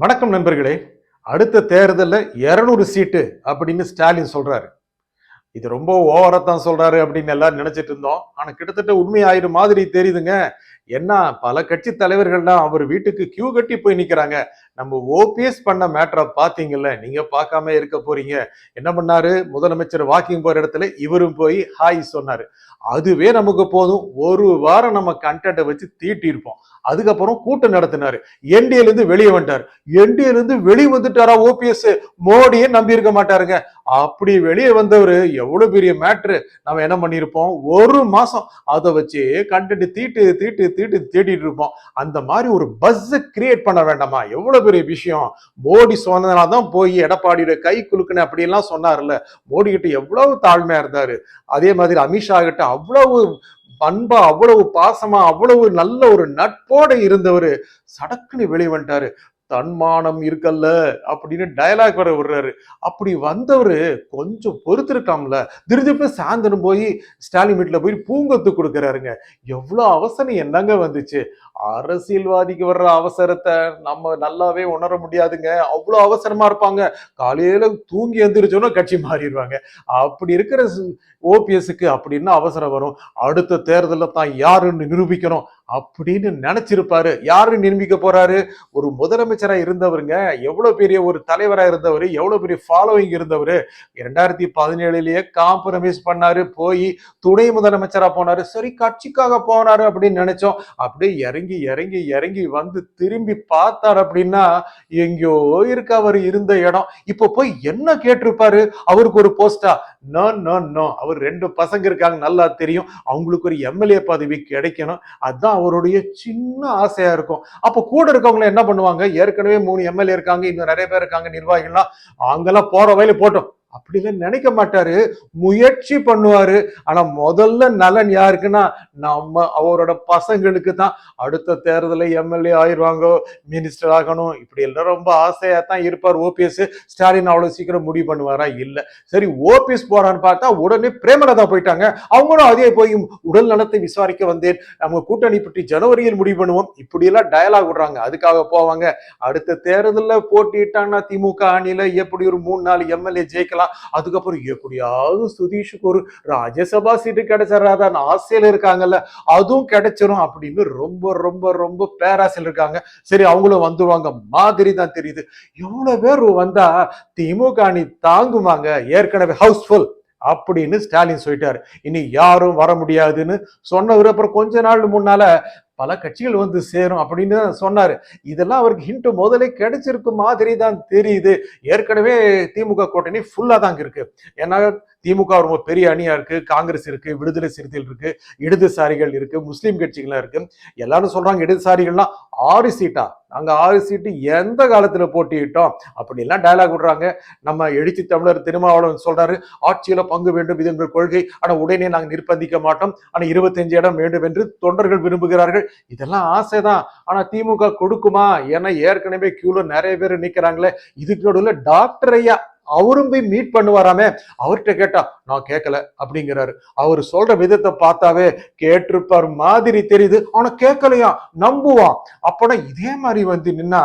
வணக்கம் நண்பர்களே. அடுத்த தேர்தல்ல 200 சீட்டு அப்படின்னு ஸ்டாலின் சொல்றாரு. இது ரொம்ப ஓவரா தான் சொல்றாரு அப்படின்னு எல்லாரும் நினைச்சிட்டு இருந்தோம். ஆனா கிட்டத்தட்ட உண்மையாயிரும் மாதிரி தெரியுதுங்க. என்ன, பல கட்சி தலைவர்கள்லாம் அவர் வீட்டுக்கு கியூ கட்டி போய் நிக்கிறாங்க. நம்ம ஓபிஎஸ் பண்ண மேட்டரை பாத்தீங்கல்ல, நீங்க பார்க்காம இருக்க போறீங்க. என்ன பண்ணாரு, முதலமைச்சர் வாக்கிங் போற இடத்துல இவரும் போய் ஹாய் சொன்னாரு. அதுவே நமக்கு போதும். ஒரு வாரம் நம்ம கண்டென்ட்டை வச்சு தீட்டி இருப்போம். அதுக்கப்புறம் கூட்டம் நடத்தினாரு. என்டிஏல இருந்து வெளியே வந்துட்டாரு. என்டிஏல இருந்து வெளியே வந்துட்டாரா ஓபிஎஸ்? மோடியே நம்பி இருக்க மாட்டாருங்க. அப்படி வெளியே வந்தவரு எவ்வளவு பெரிய மேட்ரு. நம்ம என்ன பண்ணிருப்போம், ஒரு மாசம் அதை வச்சு கண்டென்ட் தீட்டு தீட்டு தீட்டு தேடிட்டு இருப்போம். அந்த மாதிரி ஒரு பஸ் கிரியேட் பண்ண வேண்டாமா? எவ்வளவு பெரிய விஷயம். மோடி சொன்னதுனாலதான் போய் எடப்பாடியோட கை குலுக்குன்னு அப்படி எல்லாம் சொன்னார்ல. மோடி கிட்ட எவ்வளவு தாழ்மையா இருந்தாரு. அதே மாதிரி அமித்ஷா கிட்ட அவ்வளவு பண்பா, அவ்வளவு பாசமா, அவ்வளவு நல்ல ஒரு நட்போட இருந்தவர் சடக்குன்னு வெளியே வந்துட்டாரு. தன்மானம் இருக்கல்ல அப்படின்னு டயலாக் வர விடுறாரு. அப்படி வந்தவரு கொஞ்சம் பொறுத்திருக்காம்ல. திருப்பி சாயந்தரம் போய் ஸ்டாலின் வீட்டுல போய் பூங்கொத்து கொடுக்கறாருங்க. எவ்வளவு அவசரம் என்னங்க வந்துச்சு? அரசியல்வாதிக்கு வர்ற அவசரத்தை நம்ம நல்லாவே உணர முடியாதுங்க. அவ்வளவு அவசரமா இருப்பாங்க. காலையில தூங்கி எந்திரிச்சோன்னா கட்சி மாறிடுவாங்க. அப்படி இருக்கிற ஓபிஎஸ்க்கு அப்படின்னு அவசரம் வரும். அடுத்த தேர்தலில் தான் யாருன்னு நிரூபிக்கணும் அப்படின்னு நினைச்சிருப்பாரு. யாரு நிரூபிக்க போறாரு? ஒரு முதலமைச்சரா இருந்தவருங்க, எவ்வளவு பெரிய ஒரு தலைவரா இருந்தவர், எவ்வளவு பெரிய ஃபாலோவிங் இருந்தவர். 2017 காம்ப்ரமைஸ் பண்ணாரு, போய் துணை முதலமைச்சரா போனாரு. சரி, கட்சிக்காக போனாரு அப்படின்னு நினைச்சோம். அப்படியே இறங்கி இறங்கி இறங்கி வந்து திரும்பி பார்த்தார் அப்படின்னா எங்கேயோ இருக்க அவர் இருந்த இடம். இப்போ போய் என்ன கேட்டிருப்பாரு? அவருக்கு ஒரு போஸ்டா? No no no. அவர் 2 பசங்க இருக்காங்க, நல்லா தெரியும். அவங்களுக்கு ஒரு எம்எல்ஏ பதவி கிடைக்கணும். அதான் அவருடைய சின்ன ஆசையா இருக்கும். அப்ப கூட இருக்கவங்க என்ன பண்ணுவாங்க? ஏற்கனவே 3 எம்எல்ஏ இருக்காங்க, இன்னும் நிறைய பேர் இருக்காங்க, நிர்வாகிகள்லாம். அவங்கெல்லாம் போற வயல போட்டோம் அப்படிலாம் நினைக்க மாட்டாரு. முயற்சி பண்ணுவாரு. ஆனா முதல்ல நலன் யாருக்குன்னா நம்ம அவரோட பசங்களுக்கு தான். அடுத்த தேர்தலில் எம்எல்ஏ ஆயிடுவாங்க, மினிஸ்டர் ஆகணும், இப்படி எல்லாம் ரொம்ப ஆசையா தான் இருப்பார் ஓபிஎஸ். ஸ்டாலின் அவ்வளவு சீக்கிரம் முடிவு பண்ணுவாரா? இல்ல. சரி, ஓபிஎஸ் போறான்னு பார்த்தா உடனே பிரேமலதா போயிட்டாங்க. அவங்களும் அதே போய் உடல் நலத்தை விசாரிக்க வந்தேன், நம்ம கூட்டணி பற்றி ஜனவரியில் முடிவு பண்ணுவோம், இப்படி எல்லாம் டயலாக் விடுறாங்க. அதுக்காக போவாங்க. அடுத்த தேர்தலில் போட்டிட்டாங்கன்னா திமுக அணியில எப்படி ஒரு 3-4 எம்எல்ஏ ஜெயிக்கலாம். அதுக்கப்புறம் எப்படியாவது சுதீஷுக்கு ஒரு ராஜ்யசபா சீட்டு கிடைச்சிடாதான் ஆசையில இருக்காங்கல்ல, அதுவும் கிடைச்சிரும் அப்படின்னு ரொம்ப ரொம்ப ரொம்ப பேராசையில் இருக்காங்க. சரி, அவங்களும் வந்துருவாங்க மாதிரி தான் தெரியுது. எவ்வளவு பேர் வந்தா திமுக அணி தாங்குமாங்க? ஏற்கனவே ஹவுஸ்ஃபுல் அப்படின்னு ஸ்டாலின் சொல்லிட்டாரு. இனி யாரும் வர முடியாதுன்னு சொன்னவர் அப்புறம் கொஞ்ச நாள் முன்னால பல கட்சிகள் வந்து சேரும் அப்படின்னு சொன்னாரு. இதெல்லாம் அவருக்கு ஹிண்ட் முதலே கிடைச்சிருக்கு மாதிரி தான் தெரியுது. ஏற்கனவே திமுக கூட்டணி ஃபுல்லா தாங்க இருக்கு. ஏன்னா திமுக ரொம்ப பெரிய அணியா இருக்கு. காங்கிரஸ் இருக்கு, விடுதலை சிறுத்தைகள் இருக்கு, இடதுசாரிகள் இருக்கு, முஸ்லீம் கட்சிகள் இருக்கு. எல்லாரும் சொல்றாங்க இடதுசாரிகள்லாம் 6 சீட்டா, நாங்க 6 சீட்டு எந்த காலத்துல போட்டிட்டோம் அப்படி எல்லாம் டயலாக் விடுறாங்க. நம்ம எழுச்சி தமிழர் திருமாவளவன் சொல்றாரு, ஆட்சியில பங்கு வேண்டும், இது எங்கள் கொள்கை, ஆனா உடனே நாங்க நிர்பந்திக்க மாட்டோம், ஆனா 25 இடம் வேண்டும் என்று தொண்டர்கள் விரும்புகிறார்கள். இதெல்லாம் ஆசைதான். ஆனா திமுக கொடுக்குமா? ஏன்னா ஏற்கனவே கியூல நிறைய பேர் நிக்கிறாங்களே. இதுக்கு நடுவில் டாக்டர் ஐயா அவரும் போய் மீட் பண்ணுவாராமே. அவர்கிட்ட கேட்டா நான் கேட்கல அப்படிங்கிறாரு. அவர் சொல்ற விதத்தை பார்த்தாவே கேட்டிருப்பார் மாதிரி தெரியுது. ஆனா கேட்கலையா, நம்புவான். அப்பனா இதே மாதிரி வந்து நின்னா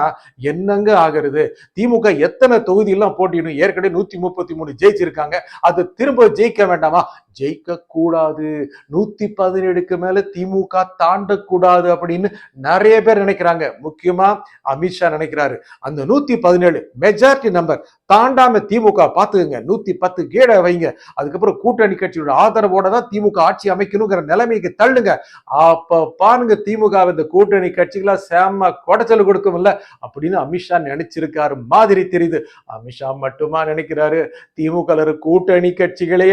என்னங்க ஆகிறது? திமுக எத்தனை தொகுதி எல்லாம் போட்டிடும்? ஏற்கனவே 133 ஜெயிச்சிருக்காங்க. அது திரும்ப ஜெயிக்க வேண்டாமா? ஜெயிக்க கூடாது. 117க்கு மேல திமுக தாண்டக்கூடாது அப்படின்னு நிறைய பேர் நினைக்கிறாங்க. முக்கியமா அமித்ஷா நினைக்கிறாரு. அந்த 117 மெஜாரிட்டி நம்பர் தாண்டாம திமுக பாத்துக்கங்க, 110 கீழே வைங்க. அதுக்கப்புறம் கூட்டணி கட்சியோட ஆதரவோட தான் திமுக ஆட்சி அமைக்கணுங்கிற நிலைமைக்கு தள்ளுங்க. அப்ப பாருங்க திமுக இந்த கூட்டணி கட்சிகளா செம்ம கொடைச்சல் கொடுக்கும் இல்ல அப்படின்னு அமித்ஷா நினைச்சிருக்காரு மாதிரி தெரியுது. அமித்ஷா மட்டுமா நினைக்கிறாரு? திமுக கூட்டணி கட்சிகளே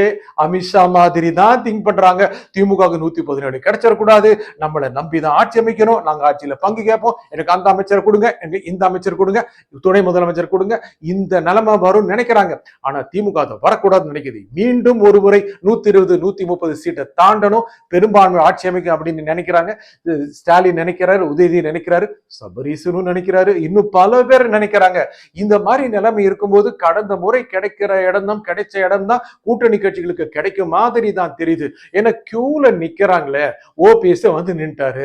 அமித்ஷா மாதிரி தான் திங்க் பண்றாங்க. திமுக 117 கிடைச்சிடக்கூடாது, நம்மளை நம்பிதான் ஆட்சி அமைக்கணும், நாங்க ஆட்சியில பங்கு கேட்போம், எனக்கு அந்த அமைச்சர் கொடுங்க, எனக்கு இந்த அமைச்சர் கொடுங்க, துணை முதலமைச்சர் கொடுங்க, இந்த நிலைமை வரும் நினைக்கிறாங்க. ஆனா திமுக அதை வரக்கூடாதுன்னு நினைக்குது. மீண்டும் ஒரு முறை 120 130 சீட்டை தாண்டணும், பெரும்பான்மை ஆட்சி அமைக்கும் அப்படின்னு நினைக்கிறாங்க. ஸ்டாலின் நினைக்கிறாரு, உதயநிதி நினைக்கிறாரு, சபரீசனும் நினைக்கிறாரு, இன்னும் பல பேர் நினைக்கிறாங்க. இந்த மாதிரி நிலைமை இருக்கும்போது கடந்த முறை கிடைக்கிற இடம் தான், கிடைச்ச இடம் தான் கூட்டணி கட்சிகளுக்கு கிடைக்குமா? மாதிரி தான் தெரியுது. ஏன்னா கியூல நிக்கிறாங்களே, ஓபிஎஸ் வந்து நின்ட்டாரு,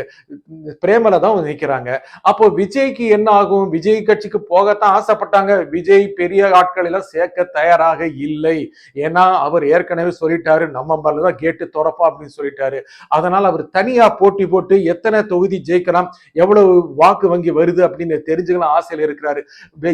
பிரேமலதா வந்து நிக்கிறாங்க. அப்போ விஜய்க்கு என்ன ஆகும்? விஜய் கட்சிக்கு போகத்தான் ஆசைப்பட்டாங்க. விஜய் பெரிய ஆட்கள் எல்லாம் சேர்க்க தயாராக இல்லை. ஏன்னா அவர் ஏற்கனவே சொல்லிட்டாரு, நம்ம தான் கேட்டு திறப்பா அப்படின்னு சொல்லிட்டாரு. அதனால அவர் தனியா போட்டி போட்டு எத்தனை தொகுதி ஜெயிக்கலாம், எவ்வளவு வாக்கு வங்கி வருது அப்படின்னு தெரிஞ்சுக்கலாம் ஆசையில இருக்கிறாரு.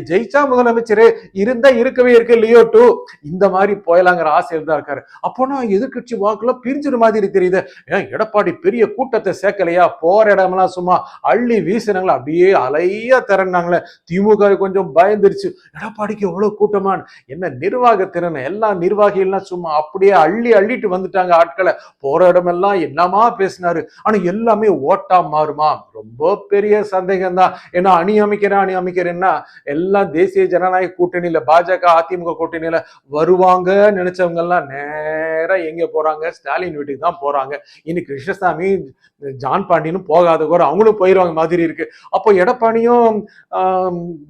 ஜெயிச்சா முதலமைச்சர், இருந்தா இருக்கவே இருக்கு லியோ டூ, இந்த மாதிரி போயலாங்கிற ஆசையில் தான் இருக்காரு. அப்போனா எதிர்கட்சி வாக்குல பிரிஞ்சிரு மாதிரி தெரியுது. ஏன் எடப்பாடி பெரிய கூட்டத்தை சேர்க்கலையா? போற இடமெல்லாம் சும்மா அள்ளி வீசினாங்களா, அப்படியே அலையா திறனாங்களே. திமுக கொஞ்சம் பயந்துருச்சு, எடப்பாடிக்கு எவ்வளவு கூட்டமான், என்ன நிர்வாக திறன், எல்லா நிர்வாகிகள்லாம் சும்மா அப்படியே அள்ளி அள்ளிட்டு வந்துட்டாங்க ஆட்களை. போற இடமெல்லாம் என்னமா பேசினாரு. ஆனா எல்லாமே ஓட்டா மாறுமா? ரொம்ப பெரிய சந்தேகம் தான். ஏன்னா அணி அமைக்கிறேன்னா எல்லாம் தேசிய ஜனநாயக கூட்டணியில, பாஜக அதிமுக கூட்டணியில வருவாங்க நினைச்சவங்க எல்லாம் நேரா எங்க போறாங்க? ஸ்டாலின் வீட்டுக்கு தான் போறாங்க. இன்னைக்கு கிருஷ்ணசாமி, ஜான் பாண்டியனும் போகாத கூட அவங்களும் போயிருவாங்க மாதிரி இருக்கு. அப்போ எடப்பாடியும்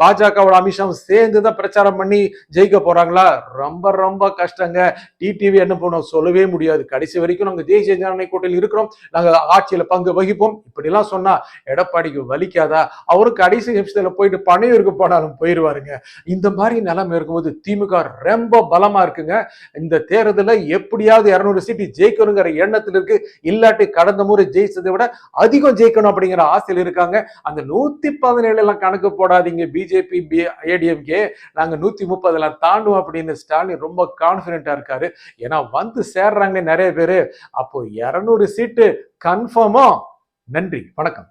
பாஜகவோட அமித்ஷாவும் சேர்ந்துதான் பிரச்சாரம் பண்ணி ஜெயிக்க போறாங்களா? ரொம்ப ரொம்ப கஷ்டங்க. டிடிவி என்ன பண்ணும் சொல்லவே முடியாது. கடைசி வரைக்கும் நாங்க தேசிய ஜனநாயக கூட்டணியில் இருக்கிறோம், நாங்க ஆட்சியில பங்கு வகிப்போம், இப்படி எல்லாம் சொன்னா எடப்பாடிக்கு வலிக்காதா? அவரு கடைசி நிமிஷத்துல போயிட்டு பனையூருக்கு போனாலும் போயிருவாருங்க. இந்த மாதிரி நிலைமை இருக்கும்போது திமுக ரொம்ப பலமா இருக்குங்க. இந்த தேர்தல எப்படியாவது 200 சீட்டு ஜெயிக்கணுங்கிற எண்ணத்தில் இருக்கு. இல்லாட்டி கடந்த முறை ஜெயிச்சதை விட அதிகம் ஜெயிக்கணும் அப்படிங்கிற ஆசையில் இருக்காங்க. அந்த 117 எல்லாம் கணக்கு போடாதீங்க பிஜேபி ஏடிஎம்கே, நாங்க 130 தாண்டுவோம் அப்படின்னு ஸ்டாலின் ரொம்ப கான்பிடென்டா இருக்காரு. ஏன்னா வந்து சேர்றாங்க நிறைய பேரு. அப்போ 200 சீட்டு கன்ஃபார்மா. நன்றி, வணக்கம்.